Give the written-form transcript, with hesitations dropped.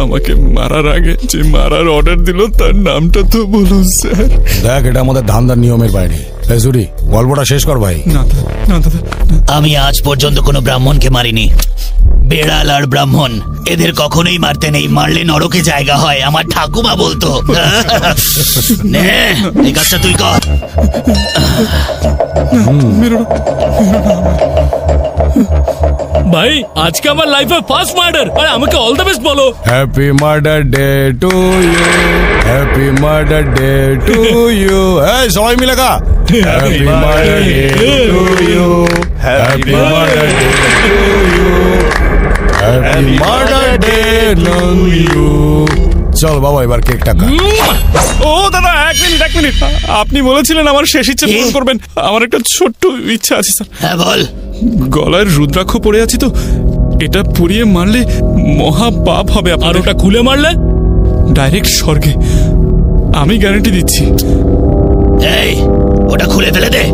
আমাকে মারার আগে যে মারার অর্ডার দিল তার নামটা তো বলুন স্যার। দেখ, এটা আমাদের ধান্দার নিয়মের বাইরে। জুরি, গল্পটা শেষ কর ভাই। না দাদা, আমি আজ পর্যন্ত কোনো ব্রাহ্মণকে মারিনি। বেড়াল আর ব্রাহ্মণ এদের কখনোই মারতে নেই, মারলে নরকে জায়গা হয়, আমার ঠাকুমা বলতো। নে, এই কাজটা তুই কর। ভাই আজকে আমার লাইফে ফার্স্ট মার্ডার, আর আমাকে অল দ্য বেস্ট বলো। Happy murder day to you, happy murder day to you. এই সবাই মিলে গা, happy murder day to you, happy murder day to you, happy murder day to you. চল বাবা, এবার কেকটা খা। ও দাদা, এক মিনিট, আপনি বলেছিলেন আমার শেষ ইচ্ছে পূরণ করবেন। আমার একটা ছোট্ট ইচ্ছা আছে স্যার। হ্যাঁ বল। গলায় রুদ্রাক্ষ পড়ে আছি তো, এটা পুড়িয়ে মারলে মহা পাপ হবে। আর ওটা খুলে মারলে ডাইরেক্ট স্বর্গে, আমি গ্যারান্টি দিচ্ছি। এই ওটা খুলে ফেলে দে।